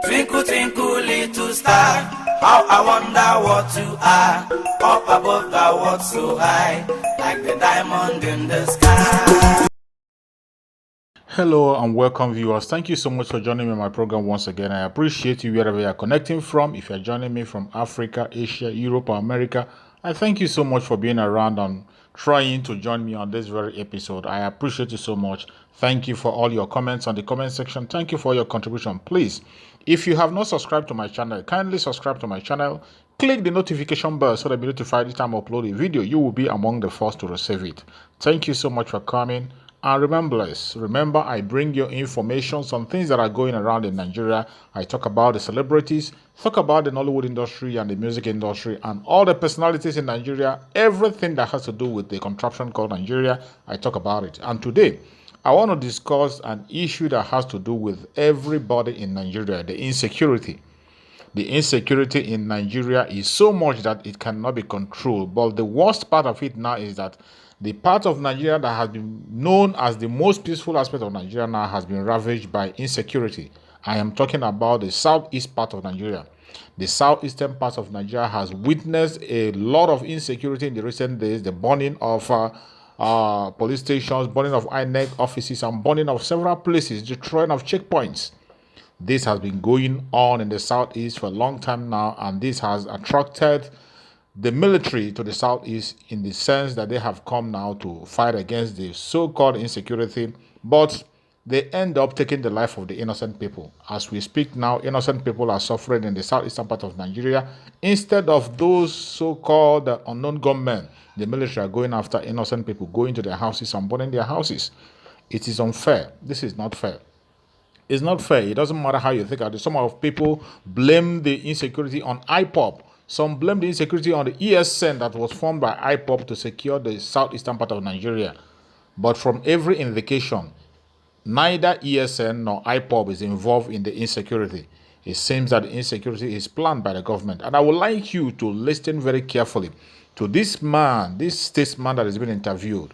Twinkle, twinkle, little star, how I wonder what you are. Up above the world so high, like the diamond in the sky. Hello and welcome viewers. Thank you so much for joining me on my program once again. I appreciate you wherever you are connecting from. If you're joining me from Africa, Asia, Europe, or America, I thank you so much for being around and trying to join me on this very episode. I appreciate you so much. Thank you for all your comments on the comment section. Thank you for your contribution. Please, if you have not subscribed to my channel, kindly subscribe to my channel. Click the notification bell so that you'll be notified each time I upload a video. You will be among the first to receive it. Thank you so much for coming. And remember, I bring you information, some things that are going around in Nigeria. I talk about the celebrities, talk about the Nollywood industry and the music industry and all the personalities in Nigeria, everything that has to do with the contraption called Nigeria, I talk about it. And today, I want to discuss an issue that has to do with everybody in Nigeria, the insecurity. The insecurity in Nigeria is so much that it cannot be controlled. But the worst part of it now is that the part of Nigeria that has been known as the most peaceful aspect of Nigeria now has been ravaged by insecurity. I am talking about the southeast part of Nigeria. The southeastern part of Nigeria has witnessed a lot of insecurity in the recent days, the burning of police stations, burning of INEC offices, and burning of several places, destroying of checkpoints. This has been going on in the southeast for a long time now, and this has attracted the military to the southeast in the sense that they have come now to fight against the so-called insecurity, but they end up taking the life of the innocent people. As we speak now, innocent people are suffering in the southeastern part of Nigeria. Instead of those so-called unknown gunmen, the military are going after innocent people, going to their houses and burning their houses. It is unfair. This is not fair. It's not fair. It doesn't matter how you think of it. Some of people blame the insecurity on IPOB. Some blame the insecurity on the ESN that was formed by IPOB to secure the southeastern part of Nigeria. But from every indication, neither ESN nor IPOB is involved in the insecurity. It seems that the insecurity is planned by the government. And I would like you to listen very carefully to this man, this statesman that has been interviewed.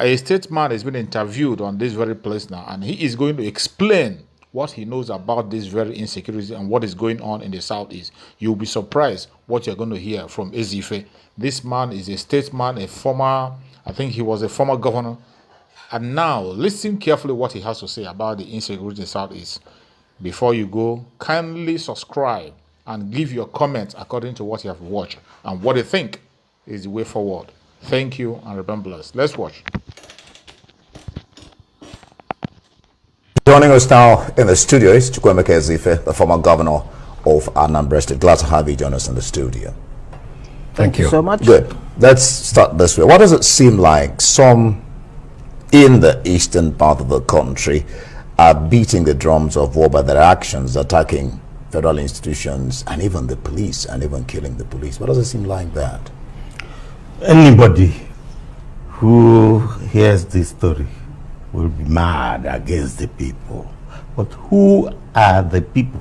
A statesman has been interviewed on this very place now, and he is going to explain what he knows about this very insecurity and what is going on in the southeast. You'll be surprised what you're going to hear from Ezife. This man is a statesman, a former, I think he was a former governor. And now, listen carefully what he has to say about the insecurity in the southeast. Before you go, kindly subscribe and give your comments according to what you have watched and what you think is the way forward. Thank you and remember us. Let's watch. Joining us now in the studio is Chukwuemeka Ezife, the former governor of Anambra State. Glad to have you join us in the studio. Thank you so much. Good. Let's start this way. What does it seem like some in the eastern part of the country are beating the drums of war by their actions, attacking federal institutions and even the police and even killing the police? What does it seem like that? Anybody who hears this story will be mad against the people. But who are the people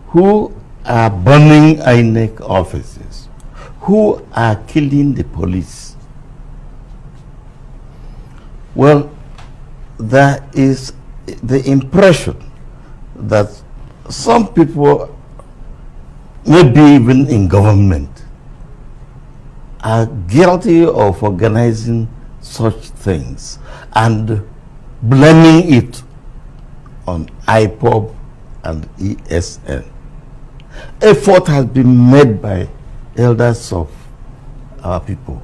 who are burning INEC offices, who are killing the police? Well, there is the impression that some people, maybe even in government, are guilty of organizing such things and blaming it on IPOB and ESN. Effort has been made by elders of our people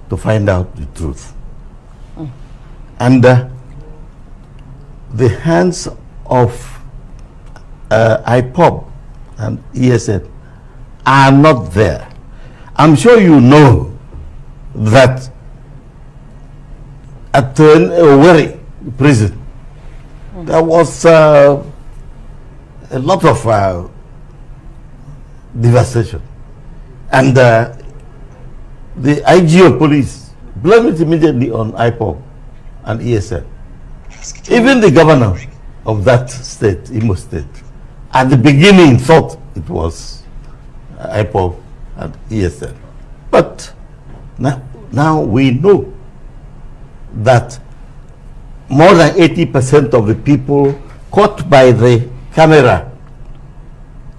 to find out the truth. And the hands of IPOB and ESN are not there. I'm sure you know that at Owerri prison, there was a lot of devastation. And the IG of police blamed it immediately on IPOB and ESN. Even the governor of that state, Imo State, at the beginning thought it was IPOB and ESN. But now we know that more than 80% of the people caught by the camera.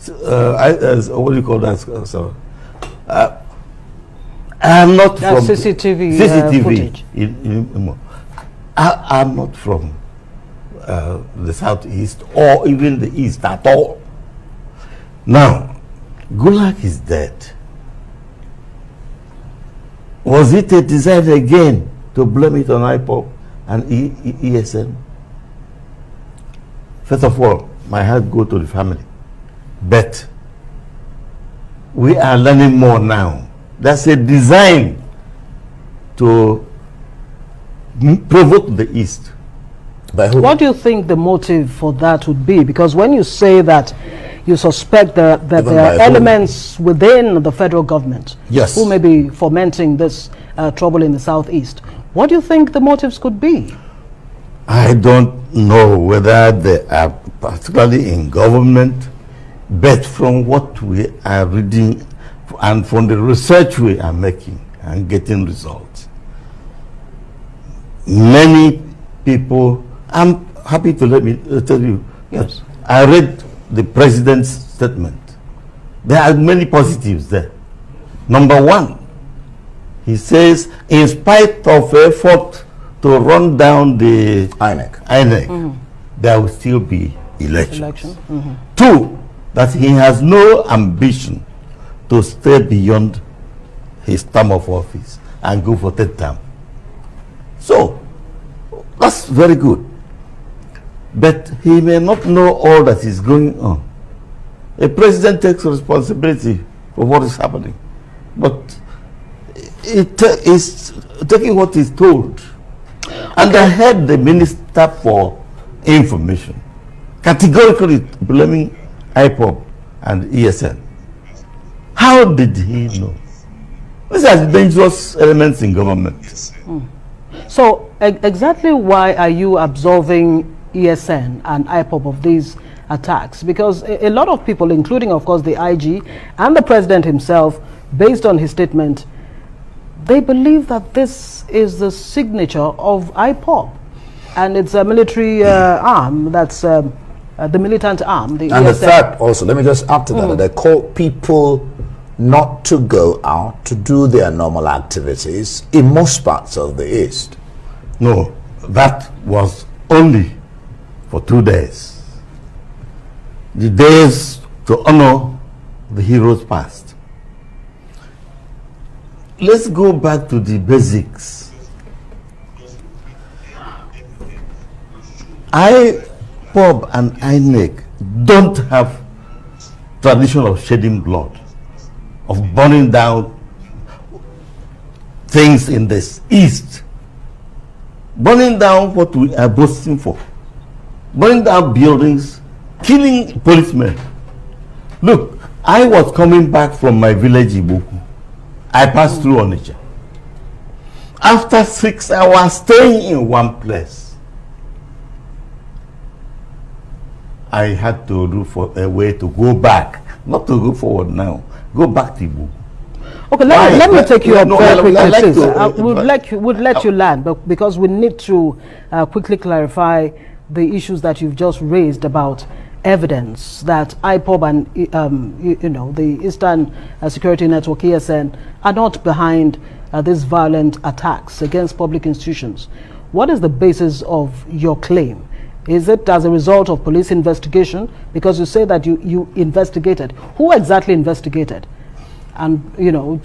What do you call that? I am not That's from CCTV footage. I am not from the southeast or even the east at all. Now, Gulag is dead. Was it a desire again to blame it on IPOB and ESN? First of all, my heart goes to the family. But we are learning more now. That's a design to provoke the East. By who? What do you think the motive for that would be? Because when you say that you suspect that there are elements within the federal government who may be fomenting this trouble in the southeast, what do you think the motives could be? I don't know whether they are particularly in government, but from what we are reading and from the research we are making and getting results, many people, I'm happy to let me tell you, yes, I read the president's statement. There are many positives there. Number one, he says, in spite of effort to run down the INEC, there will still be elections. Two, that he has no ambition to stay beyond his term of office and go for third term. So, that's very good. But he may not know all that is going on. A president takes responsibility for what is happening, but it is taking what is told. And I heard the Minister for Information categorically blaming IPOB and ESN. How did he know? These are dangerous elements in government. So exactly why are you absolving ESN and IPOB of these attacks? Because a lot of people, including of course the IG and the president himself, based on his statement, they believe that this is the signature of IPOB and it's a military arm, that's the militant arm. The and ESN. the fact also, let me just add to that, they call people not to go out to do their normal activities in most parts of the East. No, that was only for 2 days. The days to honor the heroes past. Let's go back to the basics. IPOB and INEC don't have tradition of shedding blood, of burning down things in the East, burning down what we are boasting for, burning down buildings, killing policemen. Look, I was coming back from my village Ibuku. I passed through Onitsha. After 6 hours staying in one place, I had to look for a way to go back, not to go forward now, go back to Ibuku. Okay, let me take you up very quickly, please. We'd let you land, but because we need to quickly clarify the issues that you've just raised about evidence that IPOB and the Eastern Security Network (ESN) are not behind these violent attacks against public institutions. What is the basis of your claim? Is it as a result of police investigation? Because you say that you investigated. Who exactly investigated? And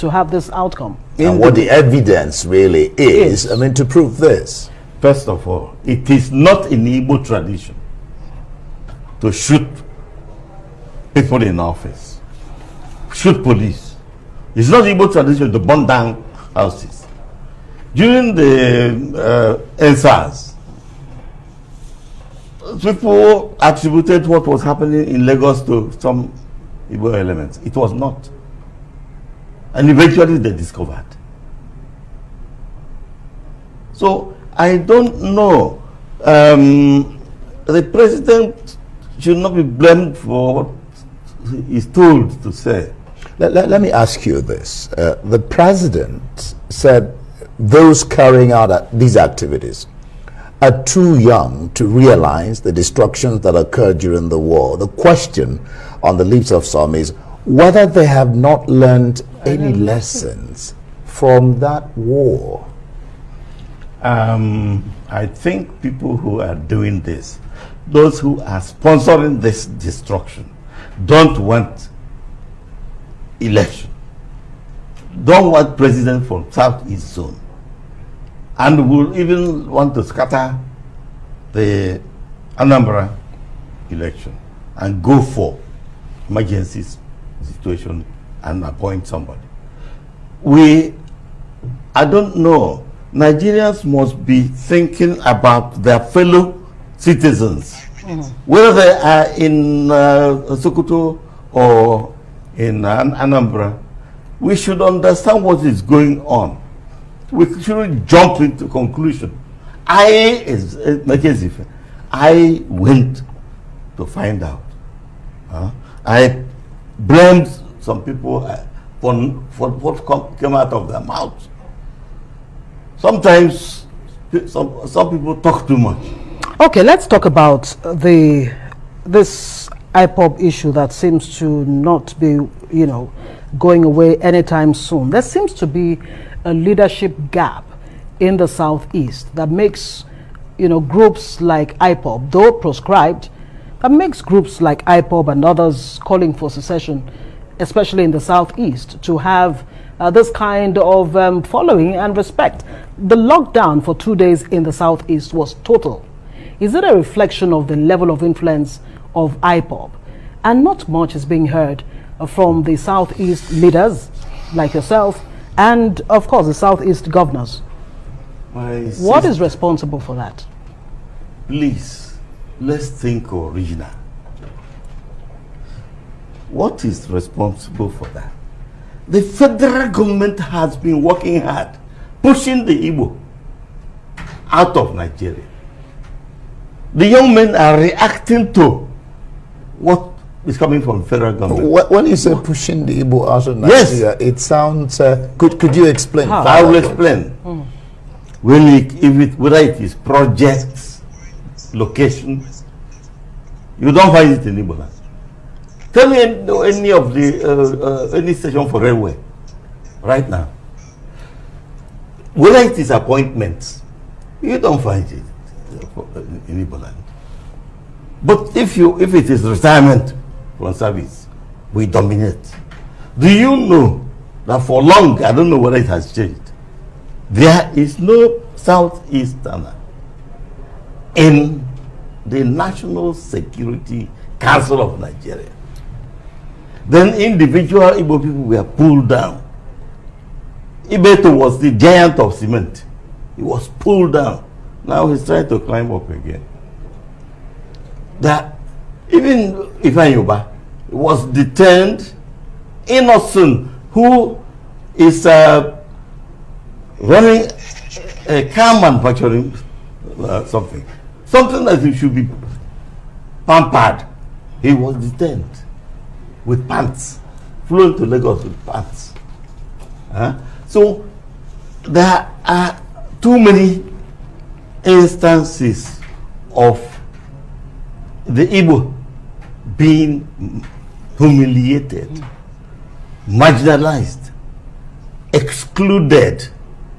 to have this outcome. And what the evidence really is, I mean, to prove this. First of all, it is not in Igbo tradition to shoot people in office, shoot police. It's not Igbo tradition to burn down houses. During the NSAS, people attributed what was happening in Lagos to some Igbo elements. It was not. And eventually they discovered. So I don't know. The president should not be blamed for what he's told to say. Let me ask you this. The president said those carrying out these activities are too young to realize the destructions that occurred during the war. The question on the lips of some is whether they have not learned any lessons from that war. I think people who are doing this, those who are sponsoring this destruction, don't want election, don't want president from Southeast Zone, and will even want to scatter the Anambra election and go for emergency situation and appoint somebody. I don't know, Nigerians must be thinking about their fellow citizens, whether they are in Sokoto or in Anambra. We should understand what is going on. We shouldn't jump into conclusion. I went to find out. I blamed some people for what came out of their mouths. Sometimes some people talk too much. Okay, let's talk about this IPOB issue that seems to not be, going away anytime soon. There seems to be a leadership gap in the Southeast that makes, groups like IPOB, though proscribed, that makes groups like IPOB and others calling for secession, especially in the Southeast, to have this kind of following and respect. The lockdown for 2 days in the Southeast was total. Is it a reflection of the level of influence of IPOB? And not much is being heard from the Southeast leaders like yourself and, of course, the Southeast governors. What is responsible for that? Please, let's think original. What is responsible for that? The federal government has been working hard, pushing the Igbo out of Nigeria. The young men are reacting to what is coming from the federal government. When you say pushing the Igbo out of Nigeria, it sounds... could you explain? I will explain. Whether it is projects, location, you don't find it in Igbo land. Tell me any of the any station for railway right now. Whether it is appointments, you don't find it in Igbo land. But if it is retirement from service, we dominate. Do you know that for long, I don't know whether it has changed, there is no Southeasterner in the National Security Council of Nigeria. Then individual Igbo people were pulled down. Ibeto was the giant of cement. He was pulled down. Now he's trying to climb up again. That even Ifeanyi Uba was detained, innocent, who is running a car manufacturing something that he should be pampered. He was detained with pants, flown to Lagos with pants. So there are too many instances of the Igbo being humiliated, marginalized, excluded,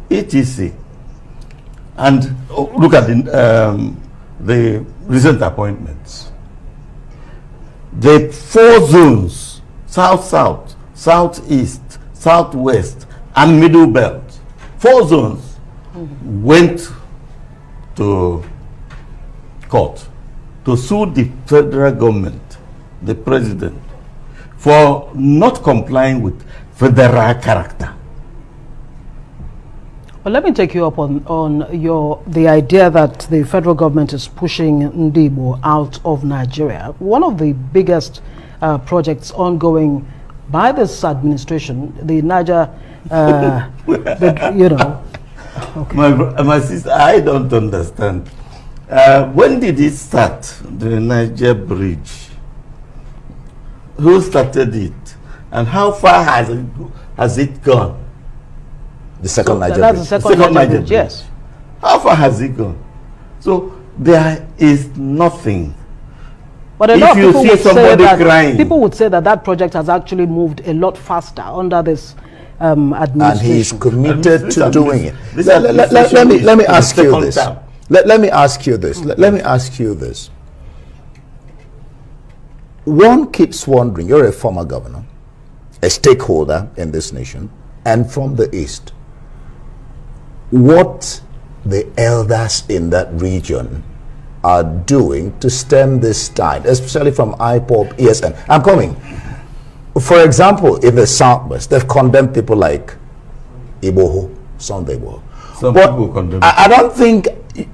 etc. And look at the recent appointments. The 4 zones, South-South, Southeast, Southwest, and Middle Belt, 4 zones went to court to sue the federal government, the president, for not complying with federal character. Well, let me take you up on the idea that the federal government is pushing Ndibo out of Nigeria. One of the biggest projects ongoing by this administration, the Niger, Okay. My sister, I don't understand. When did it start, the Niger bridge? Who started it? And how far has it gone? The second Niger bridge. That's the second Niger bridge, yes. How far has it gone? So there is nothing. But a lot of people would say that crying, people would say that that project has actually moved a lot faster under this administration. And he's committed to doing it. Let me ask you this. Let me ask you this. Let me ask you this. One keeps wondering, you're a former governor, a stakeholder in this nation, and from the East, what the elders in that region are doing to stem this tide, especially from IPOB, ESN. I'm coming. For example, in the Southwest, they've condemned people like Iboho, Sondebo. Some people condemn. I don't think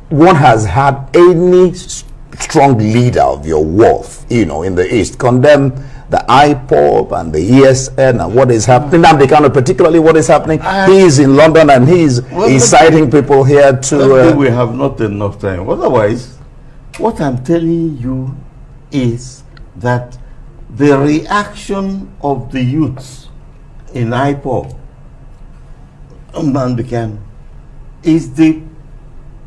one has had any strong leader of your worth, in the East, condemn the IPOB and the ESN and what is happening. Nnamdi Kanu, particularly what is happening. He's in London and he's inciting people here to... we have not enough time. Otherwise, what I'm telling you is that the reaction of the youths in IPOB, Nnamdi Kanu, is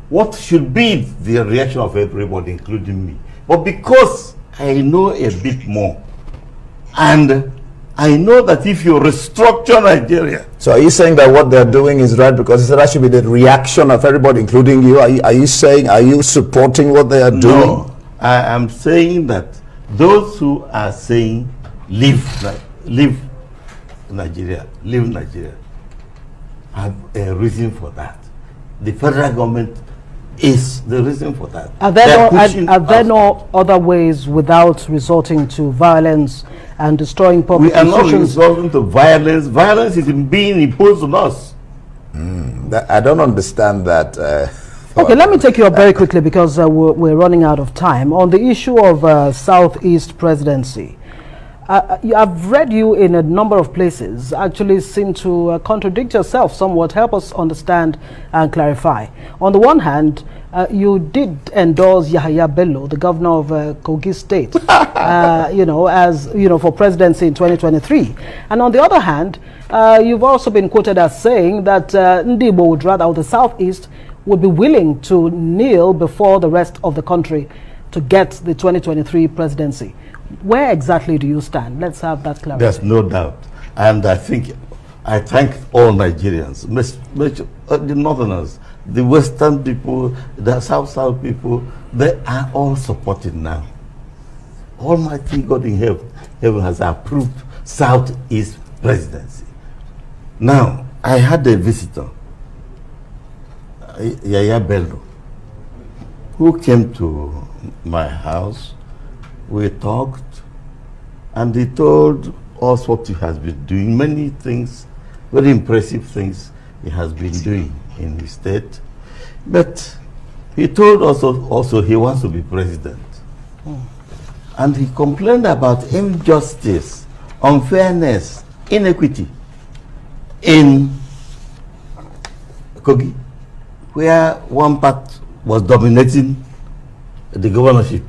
what should be the reaction of everybody, including me. But because I know a bit more, and I know that if you restructure Nigeria... So are you saying that what they're doing is right because that should be the reaction of everybody, including you? Are you supporting what they are doing? No, I am saying that those who are saying leave Nigeria, have a reason for that. The federal government is the reason for that. Are there no other ways without resorting to violence and destroying public institutions? We are not resorting to violence. Violence is being imposed on us. I don't understand that. Okay, let me take you up very quickly because we're running out of time. On the issue of Southeast presidency, I've read you in a number of places actually seem to contradict yourself somewhat. Help us understand and clarify. On the one hand, you did endorse Yahaya Bello, the governor of Kogi State, for presidency in 2023. And on the other hand, you've also been quoted as saying that Ndibo would rather, or the Southeast, would be willing to kneel before the rest of the country to get the 2023 presidency. Where exactly do you stand? Let's have that clarified. There's no doubt. And I thank all Nigerians, the Northerners, the Western people, the South people, they are all supporting now. Almighty God in heaven has approved Southeast presidency. Now, I had a visitor, Yahaya Bello, who came to my house. We talked, and he told us what he has been doing, many things, very impressive things he has been doing in the state. But he told us also he wants to be president. And he complained about injustice, unfairness, inequity in Kogi, where one part was dominating the governorship.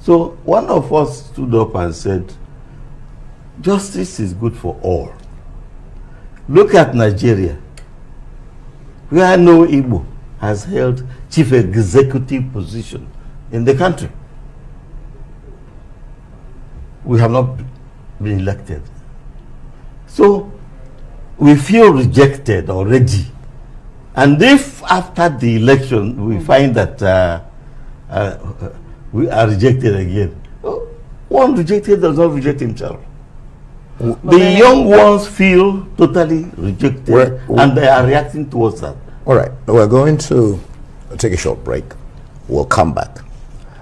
So one of us stood up and said, justice is good for all. Look at Nigeria, where no Igbo has held chief executive position in the country. We have not been elected. So we feel rejected already. And if after the election we find that we are rejected again, one rejected does not reject himself. The young ones feel totally rejected and they are reacting towards that. All right, we're going to take a short break. We'll come back.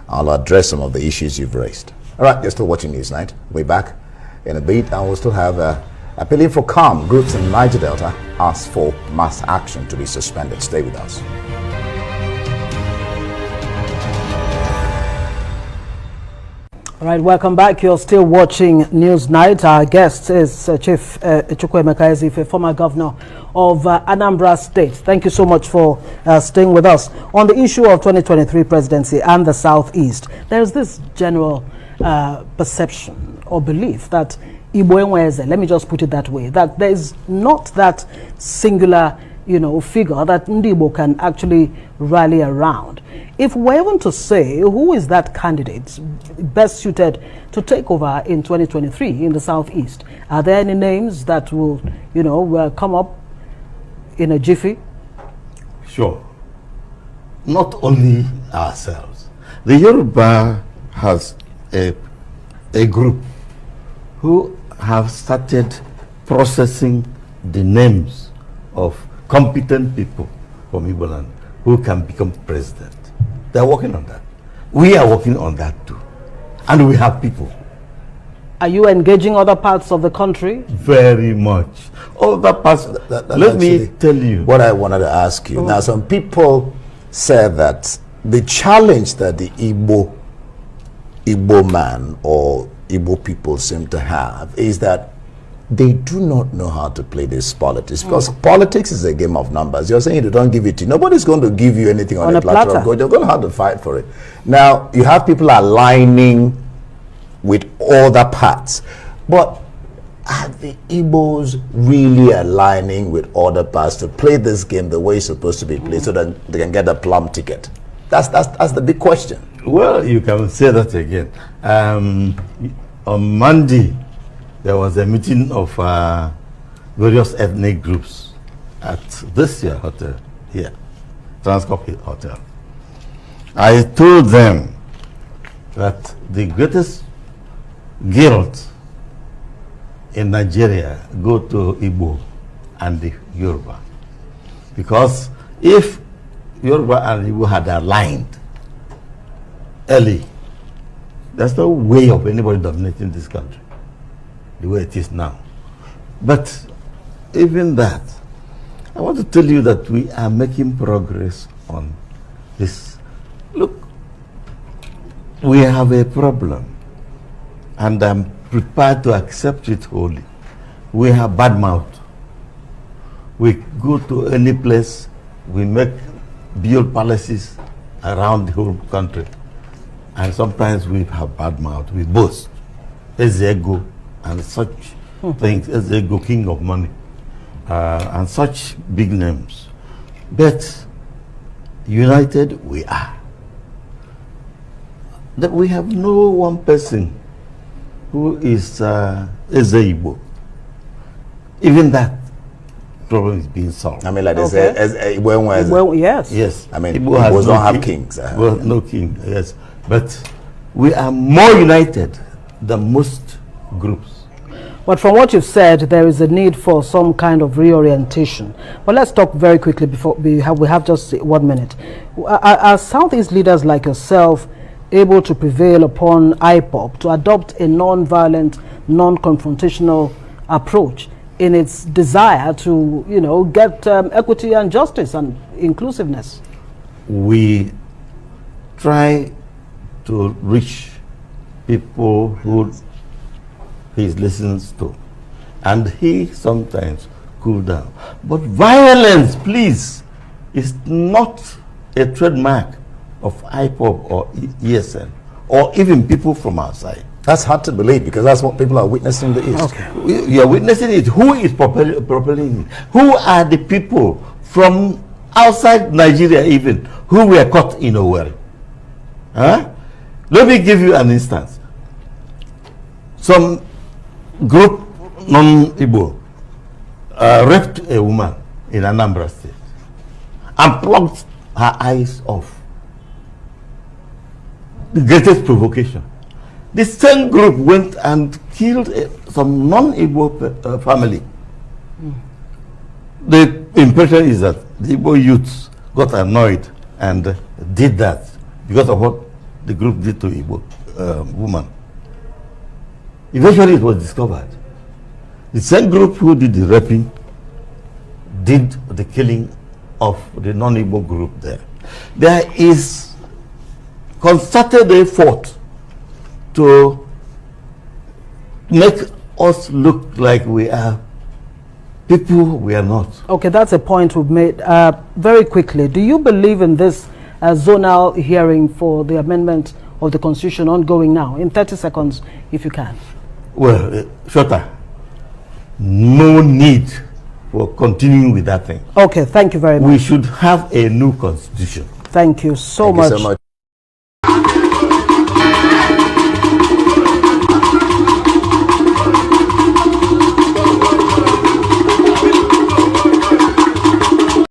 I'll address some of the issues you've raised. All right, you're still watching Newsnight. We'll be back in a bit, and we'll still have appealing for calm. Groups in Niger Delta ask for mass action to be suspended. Stay with us. All right, welcome back. You're still watching Newsnight. Our guest is Chief Chukwuemeka Ezife, former governor of Anambra State. Thank you so much for staying with us. On the issue of 2023 presidency and the Southeast, there's this general perception or belief that Igbo Enweze, let me just put it that way, that there is not that singular figure that Ndibo can actually rally around. If we're even to say who is that candidate best suited to take over in 2023 in the Southeast, are there any names that will, come up in a jiffy? Sure. Not only ourselves. The Yoruba has a group who have started processing the names of competent people from Igbo land who can become president. They're working on that. We are working on that too. And we have people. Are you engaging other parts of the country? Very much. Other parts. Let me tell you what I wanted to ask you. Now, some people said that the challenge that the Igbo man or Igbo people seem to have is that they do not know how to play this politics, because politics is a game of numbers. You're saying you don't give it to you. Nobody's going to give you anything on a platter of gold. You're going to have to fight for it. Now, you have people aligning with other parts, but are the Igbos really aligning with other parts to play this game the way it's supposed to be played so that they can get a plum ticket? That's the big question. Well, you can say that again. On Monday, there was a meeting of various ethnic groups at this year hotel here, Transcorp Hotel. I told them that the greatest guilt in Nigeria go to Igbo and the Yoruba, because if Yoruba and Igbo had aligned early, there's no way of anybody dominating this country the way it is now. But even that, I want to tell you that we are making progress on this. Look, we have a problem, and I'm prepared to accept it wholly. We have bad mouth. We go to any place, we build palaces around the whole country, and sometimes we have bad mouth. We boast, Ezego, and such things, Ezego, king of money, and such big names. But united we are. That we have no one person who is Ezebo. Even that problem is being solved. I mean, like they say, Well, yes. Yes. I mean, Igbo don't have kings. Well, no king, yes. But we are more united than most groups. But from what you've said, there is a need for some kind of reorientation. But let's talk very quickly before we have just 1 minute. Are Southeast leaders like yourself able to prevail upon IPOB to adopt a non-violent, non-confrontational approach in its desire to, get equity and justice and inclusiveness? We try to reach people who he listens to, and he sometimes cool down. But violence, please, is not a trademark of IPOB or ESN or even people from outside. That's hard to believe, because that's what people are witnessing in the East. Okay. You are witnessing it. Who is propelling it? Who are the people from outside Nigeria even who were caught in Owerri? Huh? Let me give you an instance. Some group, non-Igbo, raped a woman in Anambra State and plucked her eyes off. The greatest provocation. The same group went and killed some non-Igbo family. The impression is that the Igbo youths got annoyed and did that because of what the group did to Igbo woman. Eventually it was discovered. The same group who did the raping did the killing of the non-Igbo group there. There is concerted effort to make us look like we are people we are not. Okay, that's a point we've made. Very quickly, do you believe in this zonal hearing for the amendment of the Constitution ongoing now? In 30 seconds, if you can. Well, shorter. No need for continuing with that thing. Okay, thank you very much. We should have a new constitution. Thank you so Thank much. you so much.